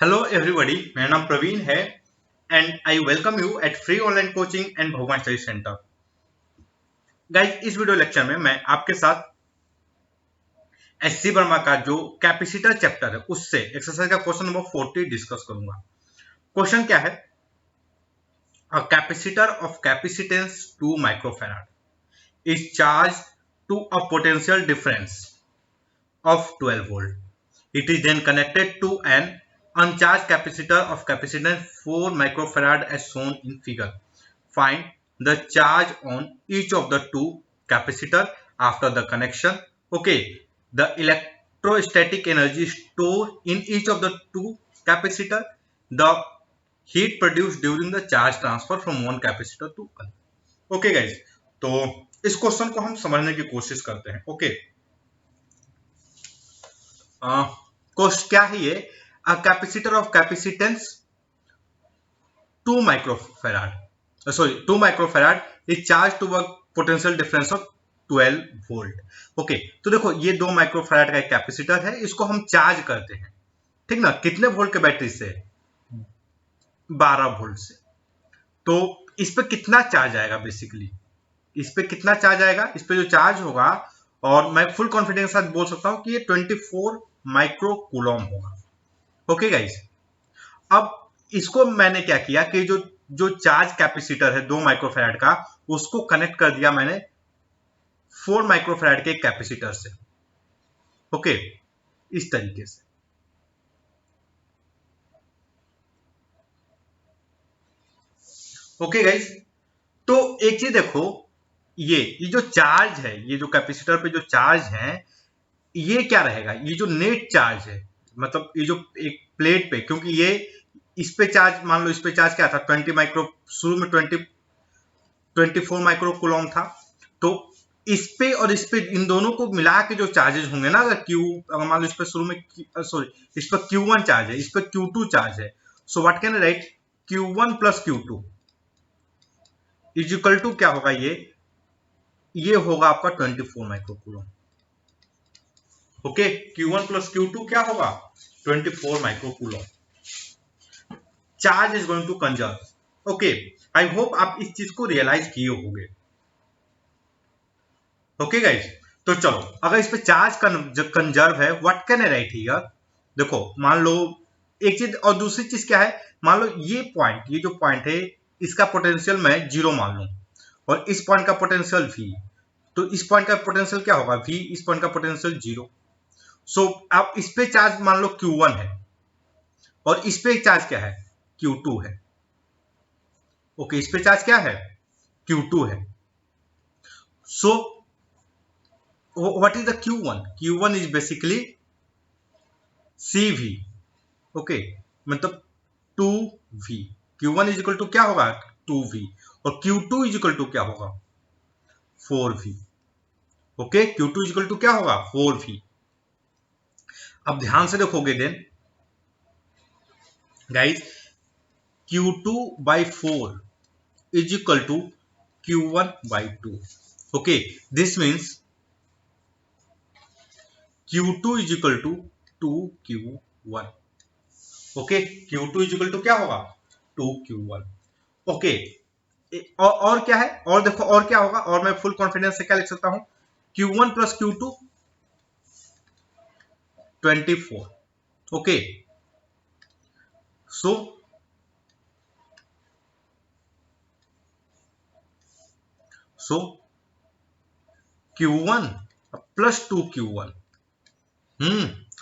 Hello everybody, मेरा नाम प्रवीण है and I welcome you at free online coaching and Bhagwan study centre. Guys, इस video lecture में मैं आपके साथ एससी वर्मा का जो कैपेसिटर चैप्टर है उससे एक्सरसाइज का क्वेश्चन नंबर 40 डिस्कस करूंगा। क्वेश्चन क्या है? A capacitor of capacitance 2 microfarad is charge to a potential difference of 12 volt. It is then connected to an uncharged capacitor of capacitance 4 microfarad as shown in figure. Find the charge on each of the two capacitor after the connection. Okay, the electrostatic energy stored in each of the two capacitor, the heat produced during the charge transfer from one capacitor to other. Okay guys, तो इस question को हम समझने की कोशिश करते हैं। Okay, coast क्या है ये? A capacitor of capacitance 2 microfarad, sorry 2 microfarad is charge to a potential difference of 12 volt. Okay, तो देखो ये 2 माइक्रोफैराड का एक कैपेसिटर है, इसको हम चार्ज करते हैं, ठीक ना? कितने वोल्ट के बैटरी से? 12 वोल्ट से। तो इस पे कितना चार्ज आएगा? बेसिकली इस पे कितना चार्ज आएगा? इस पे जो चार्ज होगा, और मैं फुल कॉन्फिडेंस के साथ बोल सकता हूं कि ये 24 माइक्रो कूलम होगा। ओके गाइस, अब इसको मैंने क्या किया कि जो जो चार्ज कैपेसिटर है 2 माइक्रोफैराड का, उसको कनेक्ट कर दिया मैंने 4 माइक्रोफैराड के कैपेसिटर से। ओके, इस तरीके से। ओके गाइस, तो एक चीज देखो, ये जो चार्ज है, ये जो कैपेसिटर पे जो चार्ज है, ये क्या रहेगा? ये जो नेट चार्ज है, मतलब ये जो एक प्लेट पे, क्योंकि ये इस पे चार्ज, मान लो इस पे चार्ज क्या था? 20 माइक्रो, शुरू में 24 माइक्रो कूलम था। तो इस पे और इस पे, इन दोनों को मिला के जो चार्जेस होंगे ना, अगर मान लो इस पे शुरू में, सॉरी, इस पर Q1 चार्ज है, इस पर Q2 चार्ज है, so what can I write? Q1 plus Q2 is equal to क्या होगा? ये होगा आपका 24 micro coulomb. Okay, Q1 plus Q2 क्या होगा? 24 micro coulomb. Charge is going to conserve. Okay, I hope आप इस चीज को रियलाइज किए होंगे। ओके गाइस, तो चलो, अगर इस पे चार्ज कंजर्व है, what can I right here? देखो, मान लो एक चीज, और दूसरी चीज क्या है? मान लो ये पॉइंट, ये जो पॉइंट है, इसका पोटेंशियल मैं 0 मान लूं, और इस पॉइंट का पोटेंशियल V, तो इस पॉइंट का पोटेंशियल क्या होगा? V, इस पॉइंट का पोटेंशियल 0। सो अब इस पे चार्ज मान लो Q1 है, और इस पे चार्ज क्या है? Q2 है। ओके, इस पे चार्ज क्या है? Q2 है। सो what is the Q1? Q1 is basically CV। Okay, मतलब 2V। Q1 is equal to क्या होगा? 2V। और Q2 इज इक्वल टू क्या होगा? 4V। Okay, Q2 is equal to क्या होगा? 4V। अब ध्यान से देखोगे then guys, Q2 by 4 is equal to Q1 by 2। Okay, this means Q2 is equal to 2Q1। Okay, Q2 is equal to क्या होगा? 2Q1। ओके, और क्या है? और देखो, और क्या होगा? और मैं फुल कॉन्फिडेंस से क्या लिख सकता हूं? Q1 plus Q2 24। Okay, so Q1 plus 2Q1।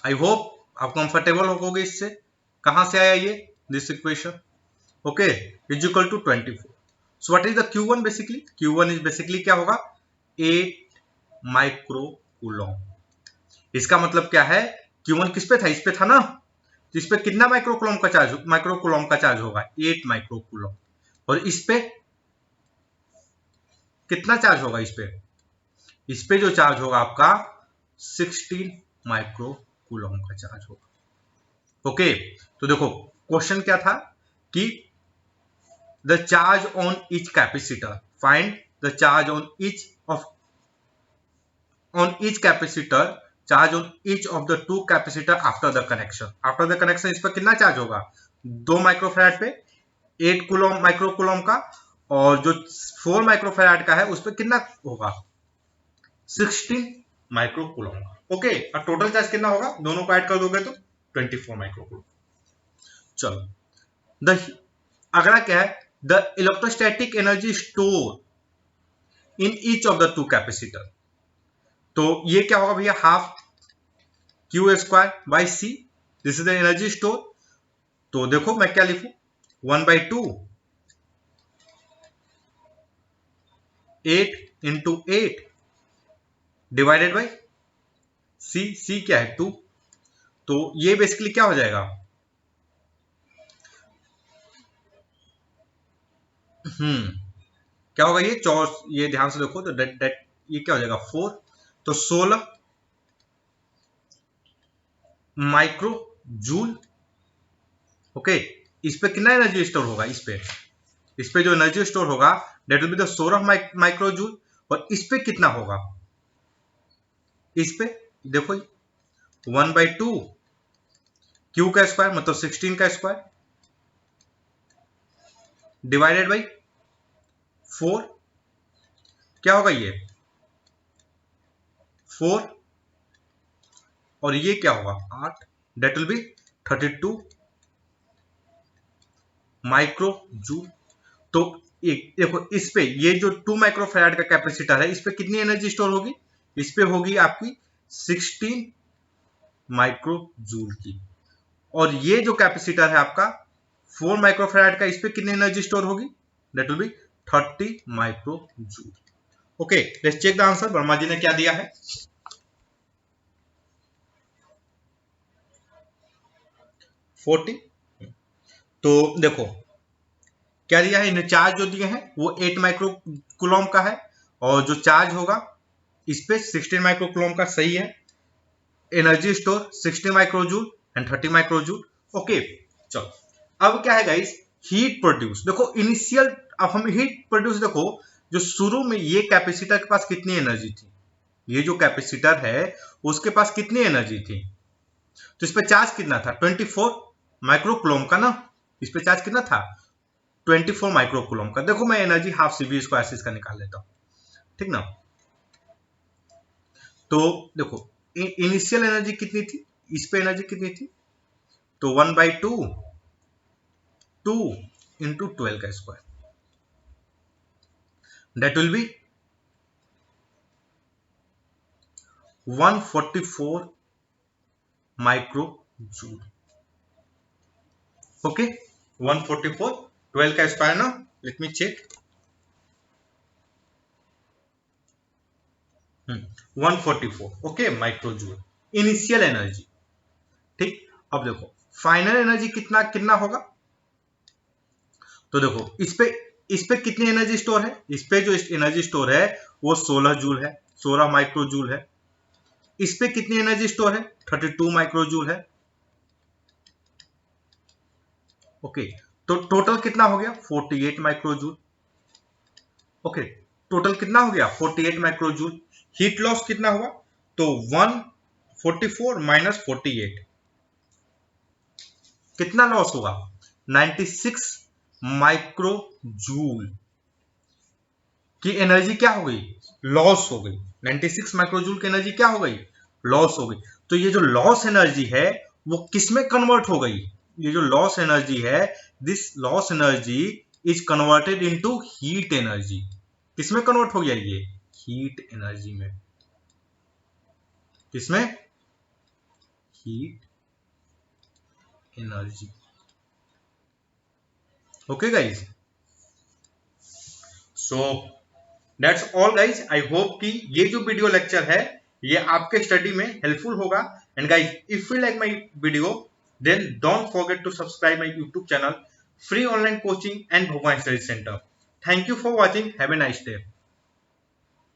I hope आप कंफर्टेबल होगे इससे। कहां से आया ये? This equation. Okay, is equal to 24। So what is the Q1? Basically Q1 is basically क्या होगा? 8 माइक्रो कूलम। इसका मतलब क्या है? Q1 किस पे था? इस पे था ना? तो इस पे कितना माइक्रो कूलम का चार्ज होगा? 8 माइक्रो कूलम। और इस पे कितना चार्ज होगा? इस पे जो चार्ज होगा आपका 16 माइक्रो कूलम का चार्ज होगा। ओके, तो देखो क्वेश्चन क्या था कि the charge on each capacitor, find the charge on each capacitor charge on each of the two capacitor after the connection. After the connection इस पर कितना चार्ज होगा, 2 माइक्रोफैराड पे 8 कूलम माइक्रो कूलम का, और जो 4 माइक्रोफैराड का है उस पर कितना होगा, 16 माइक्रो कूलम का। ओके, और टोटल चार्ज कितना होगा, दोनों को ऐड कर दोगे तो 24 माइक्रो कूलम। चलो, द अगला क्या है, the electrostatic energy store in each of the two capacitor. तो ये क्या होगा भैया, half Q square by C, this is the energy store. तो देखो मैं क्या लिखूं, 1/2 8 इंटू 8 डिवाइडेड बाई सी क्या है 2। तो ये बेसिकली क्या हो जाएगा, क्या होगा ये ये ध्यान से देखो तो डेट ये क्या हो जाएगा 4, तो 16 माइक्रो जूल। ओके, इस पे कितना एनर्जी स्टोर होगा, इस पे जो एनर्जी स्टोर होगा that will be the 16 micro joule. और इस पे कितना होगा, इस पे देखो 1/2 क्यू का स्क्वायर मतलब 16 का स्क्वायर डिवाइडेड बाई 4, क्या होगा ये 4, और ये क्या होगा 8, that will be 32 micro joule. तो देखो इस पे ये जो 2 माइक्रोफैराड का कैपेसिटर है, इस पे कितनी एनर्जी स्टोर होगी, इस पे होगी आपकी 16 माइक्रो जूल की। और ये जो कैपेसिटर है आपका 4 माइक्रोफैराड का, इस पे कितनी एनर्जी स्टोर होगी, that will be 30 micro joule. Okay, let's check the answer, Verma ji ने क्या दिया है। 40। तो देखो क्या दिया है, इन्हें चार्ज जो दिए हैं वो 8 माइक्रो कूलम का है, और जो चार्ज होगा इस पे 16 माइक्रो कूलम का, सही है। Energy store 60 micro joule and 30 micro joule. Okay, चलो अब क्या है गाइस, हीट प्रोड्यूस। देखो इनिशियल, अब हम हीट प्रोड्यूस देखो, जो शुरू में ये कैपेसिटर के पास कितनी एनर्जी थी, ये जो कैपेसिटर है उसके पास कितनी एनर्जी थी, तो इस पे चार्ज कितना था 24 माइक्रो कूलम का ना, इस पे चार्ज कितना था 24 माइक्रो कूलम का। देखो मैं एनर्जी हाफ CV स्क्वायर इसका निकाल लेता हूं, ठीक ना। तो देखो इनिशियल एनर्जी कितनी थी, इस पे एनर्जी कितनी थी, तो 1/2 2 इंटू 12 का square, that will be 144 micro joule. Okay, 144 12 का स्क्वायर ना, let me check, 144 okay micro joule initial energy. ठीक, अब देखो फाइनल एनर्जी कितना कितना होगा, तो देखो इस पे कितनी एनर्जी स्टोर है, इस पे जो एनर्जी स्टोर है वो 16 जूल है, 16 माइक्रो जूल है। इस पे कितनी एनर्जी स्टोर है 32 माइक्रो जूल है। ओके, तो टोटल कितना हो गया 48 माइक्रो जूल। ओके, टोटल कितना हो गया 48 माइक्रो जूल। हीट लॉस कितना हुआ, तो 144 माइनस 48 कितना लॉस होगा 96 माइक्रो जूल की एनर्जी क्या हो गई, लॉस हो गई। 96 माइक्रो जूल की एनर्जी क्या हो गई, लॉस हो गई। तो ये जो लॉस एनर्जी है वो किस में कन्वर्ट हो गई, ये जो लॉस एनर्जी है, this loss energy is converted into heat energy. किसमें कन्वर्ट हो गया ये, हीट एनर्जी में। किसमें, heat energy. Okay guys, so that's all guys. I hope कि ये जो वीडियो लेक्चर है ये आपके स्टडी में हेल्पफुल होगा। And guys if you like my video then don't forget to subscribe my YouTube channel free online coaching and Bhagwan study centre. Thank you for watching, have a nice day.